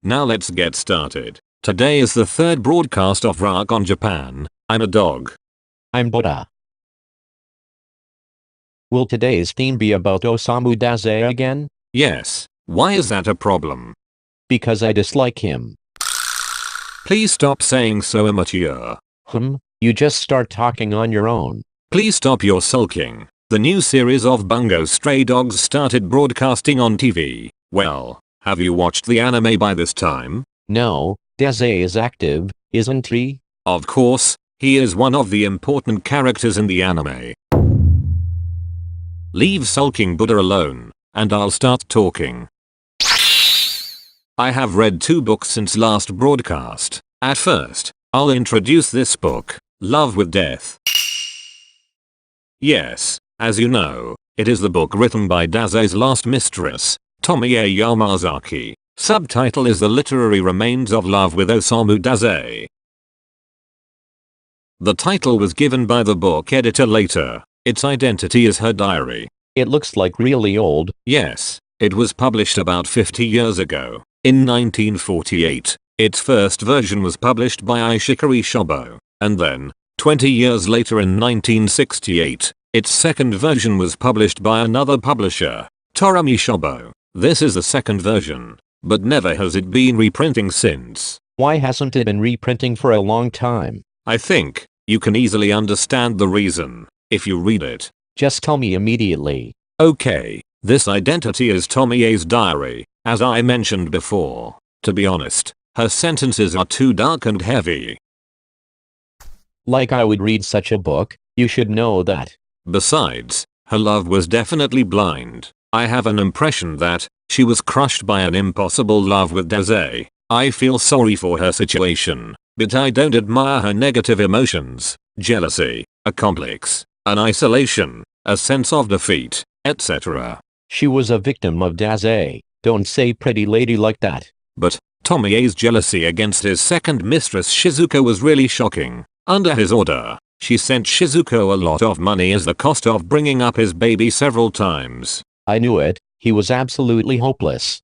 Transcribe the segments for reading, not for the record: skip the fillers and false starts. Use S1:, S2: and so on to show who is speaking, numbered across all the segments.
S1: Now let's get started. Today is the third broadcast of Rock on Japan. I'm a dog.
S2: I'm Buddha. Will today's theme be about Osamu Dazai again?
S1: Yes. Why is that a problem?
S2: Because I dislike him.
S1: Please stop saying so immature.
S2: You just start talking on your own.
S1: Please stop your sulking. The new series of Bungo Stray Dogs started broadcasting on TV. Well, have you watched the anime by this time?
S2: No, Dazai is active, isn't he?
S1: Of course, he is one of the important characters in the anime. Leave sulking Buddha alone, and I'll start talking. I have read 2 books since last broadcast. At first, I'll introduce this book, Love with Death. Yes, as you know, it is the book written by Dazai's last mistress, Tomie Yamazaki. Subtitle is The Literary Remains of Love with Osamu Dazai. The title was given by the book editor later. Its identity is her diary.
S2: It looks like really old.
S1: Yes, it was published about 50 years ago, in 1948. Its first version was published by Ishikari Shobo, and then, 20 years later in 1968, its second version was published by another publisher, Torami Shobo. This is the second version, but never has it been reprinting since.
S2: Why hasn't it been reprinting for a long time?
S1: I think you can easily understand the reason if you read it.
S2: Just tell me immediately.
S1: Okay, this identity is Tomie's diary, as I mentioned before. To be honest, her sentences are too dark and heavy.
S2: Like I would read such a book, you should know that.
S1: Besides, her love was definitely blind. I have an impression that she was crushed by an impossible love with Dazai. I feel sorry for her situation, but I don't admire her negative emotions, jealousy, a complex, an isolation, a sense of defeat, etc.
S2: She was a victim of Dazai. Don't say pretty lady like that.
S1: But Tomie's jealousy against his second mistress Shizuko was really shocking. Under his order, she sent Shizuko a lot of money as the cost of bringing up his baby several times.
S2: I knew it, he was absolutely hopeless.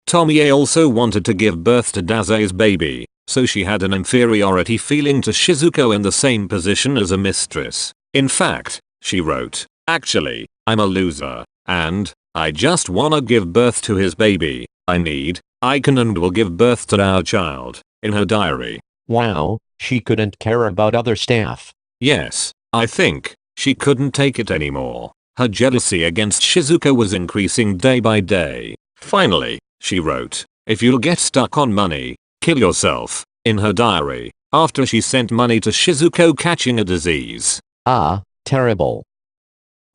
S1: Tomie also wanted to give birth to Dazai's baby, so she had an inferiority feeling to Shizuko in the same position as a mistress. In fact, she wrote, "Actually, I'm a loser, and I just wanna give birth to his baby. I can and will give birth to our child," in her diary.
S2: Wow, she couldn't care about other staff.
S1: Yes, I think she couldn't take it anymore. Her jealousy against Shizuko was increasing day by day. Finally, she wrote, "If you'll get stuck on money, kill yourself," in her diary, after she sent money to Shizuko catching a disease.
S2: Ah, terrible.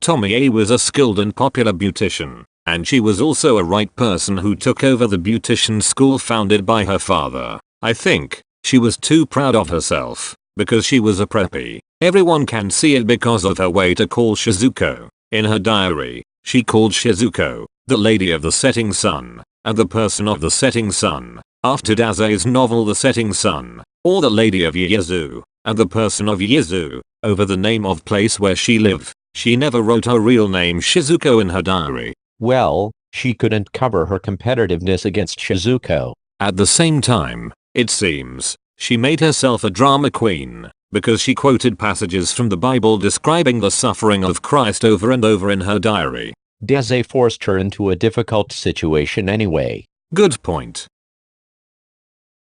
S1: Tomie was a skilled and popular beautician, and she was also a right person who took over the beautician school founded by her father. I think she was too proud of herself, because she was a preppy. Everyone can see it because of her way to call Shizuko. In her diary, she called Shizuko, the Lady of the Setting Sun, and the Person of the Setting Sun, after Dazai's novel The Setting Sun, or the Lady of Yezu, and the Person of Yezu, over the name of place where she lived. She never wrote her real name Shizuko in her diary.
S2: Well, she couldn't cover her competitiveness against Shizuko.
S1: At the same time, it seems, she made herself a drama queen, because she quoted passages from the Bible describing the suffering of Christ over and over in her diary.
S2: Dazai forced her into a difficult situation anyway.
S1: Good point.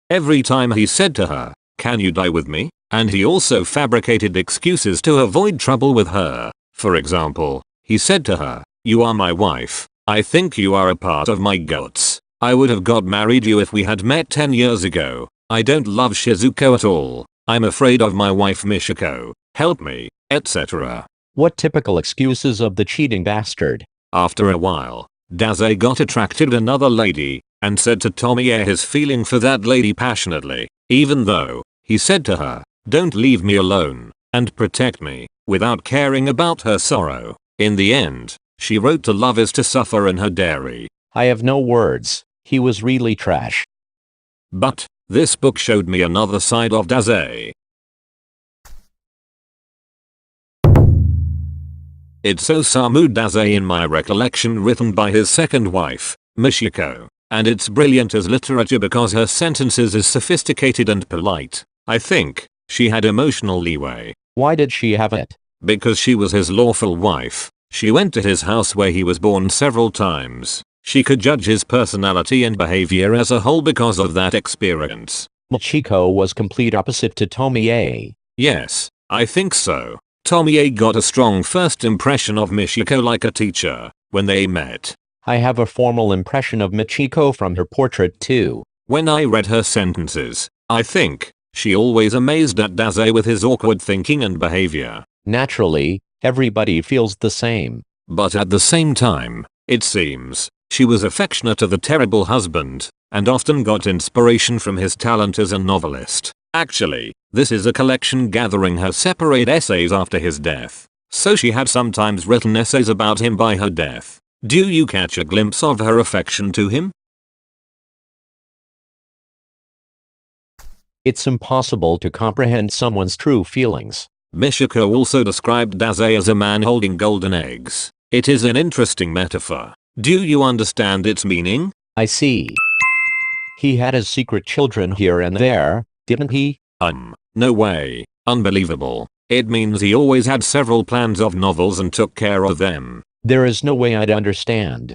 S1: Every time he said to her, "Can you die with me?" and he also fabricated excuses to avoid trouble with her. For example, he said to her, "You are my wife. I think you are a part of my guts. I would have got married you if we had met 10 years ago. I don't love Shizuko at all. I'm afraid of my wife Mishiko. Help me," etc.
S2: What typical excuses of the cheating bastard.
S1: After a while, Dazai got attracted to another lady, and said to Tomie his feeling for that lady passionately, even though he said to her, "Don't leave me alone, and protect me," without caring about her sorrow. In the end, she wrote to Love is to Suffer in her diary.
S2: I have no words. He was really trash.
S1: But this book showed me another side of Dazai. It's Osamu Dazai in my recollection written by his second wife, Michiko. and it's brilliant as literature because her sentences is sophisticated and polite. I think she had emotional leeway.
S2: Why did she have it?
S1: Because she was his lawful wife. She went to his house where he was born several times. She could judge his personality and behavior as a whole because of that experience.
S2: Michiko was complete opposite to Tomie.
S1: Yes, I think so. Tomie got a strong first impression of Michiko like a teacher when they met.
S2: I have a formal impression of Michiko from her portrait too.
S1: When I read her sentences, I think she always amazed at Daze with his awkward thinking and behavior.
S2: Naturally, everybody feels the same.
S1: But at the same time, it seems, she was affectionate to the terrible husband, and often got inspiration from his talent as a novelist. Actually, this is a collection gathering her separate essays after his death. So she had sometimes written essays about him by her death. Do you catch a glimpse of her affection to him?
S2: It's impossible to comprehend someone's true feelings.
S1: Michiko also described Daze as a man holding golden eggs. It is an interesting metaphor. Do you understand its meaning?
S2: I see. He had his secret children here and there, didn't he?
S1: No way. Unbelievable. It means he always had several plans of novels and took care of them.
S2: There is no way I'd understand.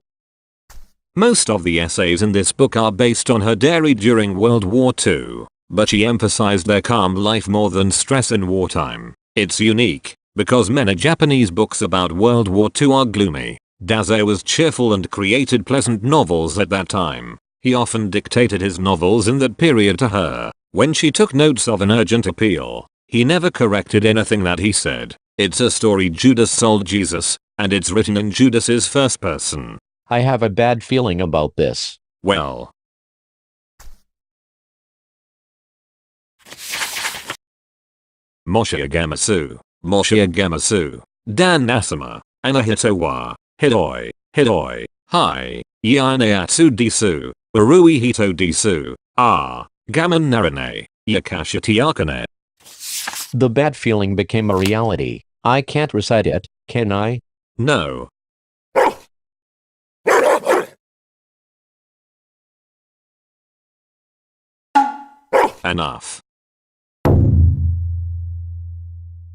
S1: Most of the essays in this book are based on her diary during World War II, but she emphasized their calm life more than stress in wartime. It's unique, because many Japanese books about World War II are gloomy. Daze was cheerful and created pleasant novels at that time. He often dictated his novels in that period to her. When she took notes of an urgent appeal, he never corrected anything that he said. It's a story Judas sold Jesus, and it's written in Judas's first person.
S2: I have a bad feeling about this.
S1: Well. Moshigamasu, Dan Nasama, Anahito wa, Hidoi, Hi, Yaneatsu Disu, Urui Hito Disu, Gaman Narane, Yakashitiakane.
S2: The bad feeling became a reality. I can't recite it, can I?
S1: No. Enough.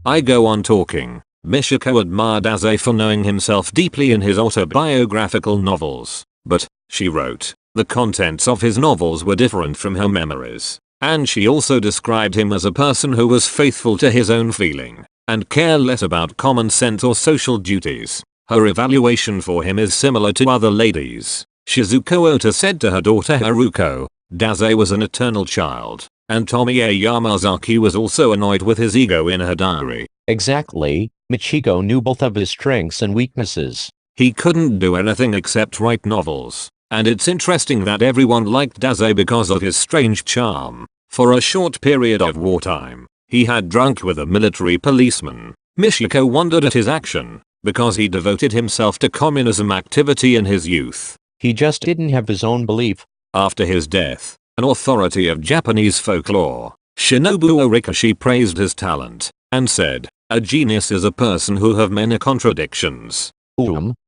S1: I go on talking. Michiko admired Daze for knowing himself deeply in his autobiographical novels, but, she wrote, the contents of his novels were different from her memories, and she also described him as a person who was faithful to his own feeling, and care less about common sense or social duties. Her evaluation for him is similar to other ladies. Shizuko Ota said to her daughter Haruko, Daze was an eternal child, and Tomie Yamazaki was also annoyed with his ego in her diary.
S2: Exactly, Michiko knew both of his strengths and weaknesses.
S1: He couldn't do anything except write novels, and it's interesting that everyone liked Daze because of his strange charm. For a short period of wartime, he had drunk with a military policeman. Michiko wondered at his action, because he devoted himself to communism activity in his youth.
S2: He just didn't have his own belief.
S1: After his death, an authority of Japanese folklore, Shinobu Orikashi praised his talent, and said, a genius is a person who have many contradictions.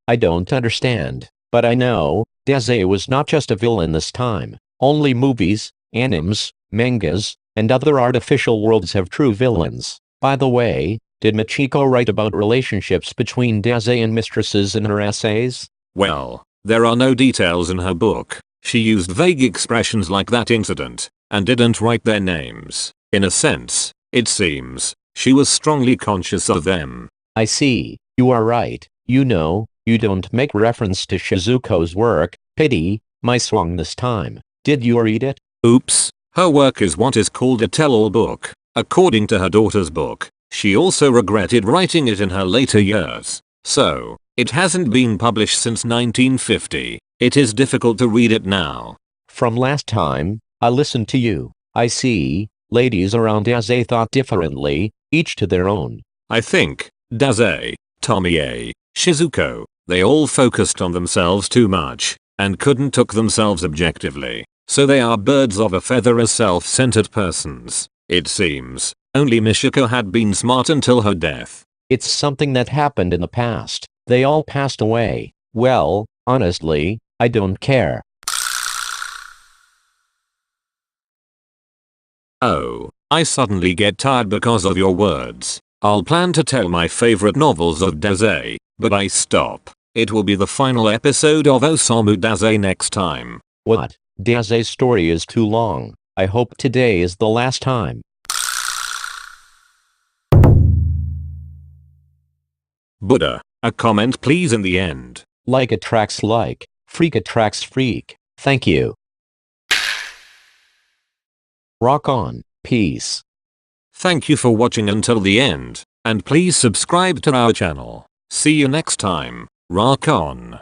S2: I don't understand, but I know, Daze was not just a villain this time. Only movies, animes, mangas, and other artificial worlds have true villains. By the way, did Michiko write about relationships between Daze and mistresses in her essays?
S1: Well, there are no details in her book. She used vague expressions like that incident, and didn't write their names. In a sense, it seems, she was strongly conscious of them.
S2: I see, you are right. You know, you don't make reference to Shizuko's work. Pity, my song this time. Did you read it?
S1: Oops, her work is what is called a tell-all book. According to her daughter's book, she also regretted writing it in her later years. So, it hasn't been published since 1950. It is difficult to read it now.
S2: From last time, I listened to you. I see, ladies around Daze thought differently, each to their own.
S1: I think, Daze, Tomie, Shizuko, they all focused on themselves too much, and couldn't took themselves objectively, so they are birds of a feather as self-centered persons. It seems, only Michiko had been smart until her death.
S2: It's something that happened in the past. They all passed away. Well, honestly, I don't care.
S1: Oh, I suddenly get tired because of your words. I'll plan to tell my favorite novels of Dazay, but I stop. It will be the final episode of Osamu Dazay next time.
S2: What? Dazay's story is too long. I hope today is the last time.
S1: Buddha, a comment please in the end.
S2: Like attracts like, freak attracts freak. Thank you. Rock on, peace.
S1: Thank you for watching until the end, and please subscribe to our channel. See you next time. Rock on.